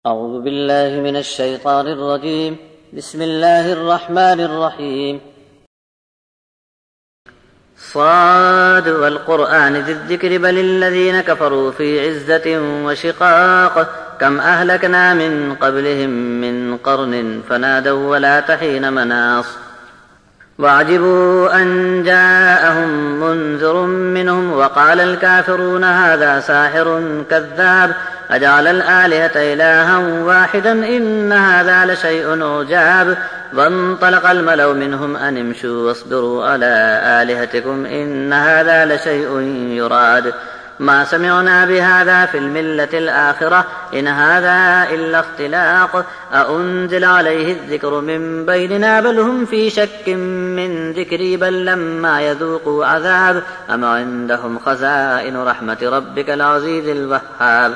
أعوذ بالله من الشيطان الرجيم. بسم الله الرحمن الرحيم. صاد والقرآن ذي الذكر بل الذين كفروا في عزة وشقاق كم أهلكنا من قبلهم من قرن فنادوا ولا حين مناص وعجبوا أن جاءهم منذر منهم وقال الكافرون هذا ساحر كذاب أجعل الآلهة إلها واحدا إن هذا لشيء عجاب وانطلق الملأ منهم أن امشوا واصبروا على آلهتكم إن هذا لشيء يراد ما سمعنا بهذا في الملة الآخرة إن هذا إلا اختلاق أأنزل عليه الذكر من بيننا بل هم في شك من ذكري بل لما يذوقوا عذاب أم عندهم خزائن رحمة ربك العزيز الوهاب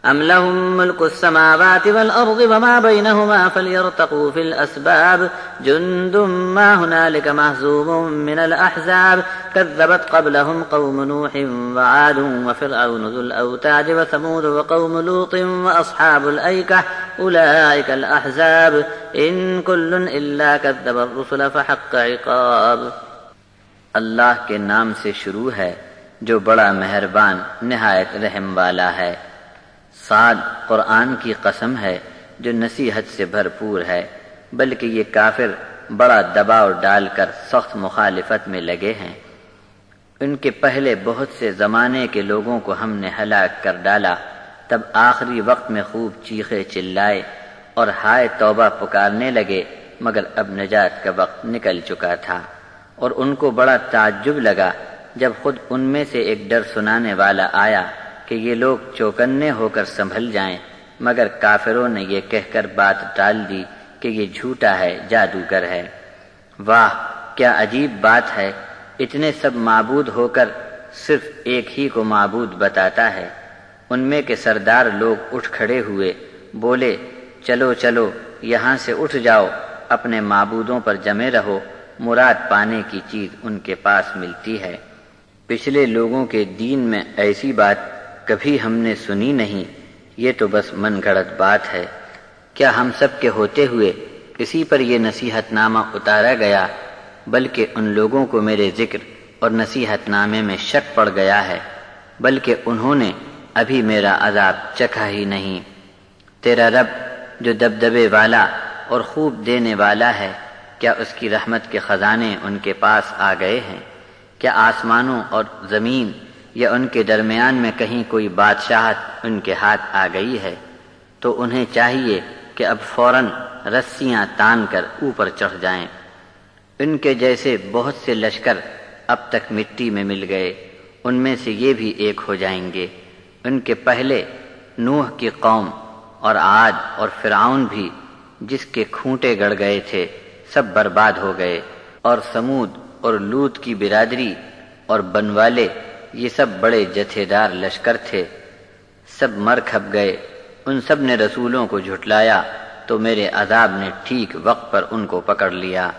أم لهم ملك السماوات والأرض وما بينهما فليرتقوا في الأسباب جند ما هنالك مهزوم من الأحزاب كذبت قبلهم قوم نوح وعاد وفرعون ذو الأوتاد وثمود وقوم لوط وأصحاب الأيكة أولئك الأحزاب إن كل إلا كذب الرسل فحق عقاب. اللہ کے نام سے شروع ہے جو بڑا مہربان نہایت رحم والا ہے. صاد قرآن کی قسم ہے جو نصیحت سے بھرپور ہے، بلکہ یہ کافر بڑا دباؤ ڈال کر سخت مخالفت میں لگے ہیں. ان کے پہلے بہت سے زمانے کے لوگوں کو ہم نے ہلاک کر ڈالا، تب آخری وقت میں خوب چیخے چلائے اور ہائے توبہ پکارنے لگے، مگر اب نجات کا وقت نکل چکا تھا. اور ان کو بڑا تعجب لگا جب خود ان میں سے ایک ڈر سنانے والا آیا کہ یہ لوگ چوکنے ہو کر سنبھل جائیں، مگر کافروں نے یہ کہہ کر بات ٹال دی کہ یہ جھوٹا ہے، جادوگر ہے. واہ کیا عجیب بات ہے، اتنے سب معبود ہو کر صرف ایک ہی کو معبود بتاتا ہے. ان میں کے سردار لوگ اٹھ کھڑے ہوئے، بولے چلو چلو یہاں سے اٹھ جاؤ، اپنے معبودوں پر جمے رہو، مراد پانے کی چیز ان کے پاس ملتی ہے. پچھلے لوگوں کے دین میں ایسی بات کبھی ہم نے سنی نہیں، یہ تو بس من گھڑت بات ہے. کیا ہم سب کے ہوتے ہوئے کسی پر یہ نصیحت نامہ اتارا گیا؟ بلکہ ان لوگوں کو میرے ذکر اور نصیحت نامے میں شک پڑ گیا ہے، بلکہ انہوں نے ابھی میرا عذاب چکھا ہی نہیں. تیرا رب جو دبدبے والا اور خوب دینے والا ہے، کیا اس کی رحمت کے خزانے ان کے پاس آ گئے ہیں؟ کیا آسمانوں اور زمین یا ان کے درمیان میں کہیں کوئی بادشاہت ان کے ہاتھ آ گئی ہے؟ تو انہیں چاہیے کہ اب فوراً رسیاں تان کر اوپر چڑھ جائیں. ان کے جیسے بہت سے لشکر اب تک مٹی میں مل گئے، ان میں سے یہ بھی ایک ہو جائیں گے. ان کے پہلے نوح کی قوم اور عاد اور فرعون بھی جس کے کھونٹے گڑ گئے تھے سب برباد ہو گئے، اور سمود اور لوط کی برادری اور بنوالے یہ سب بڑے جتھے دار لشکر تھے، سب مر کھپ گئے. ان سب نے رسولوں کو جھٹلایا تو میرے عذاب نے ٹھیک وقت پر ان کو پکڑ لیا.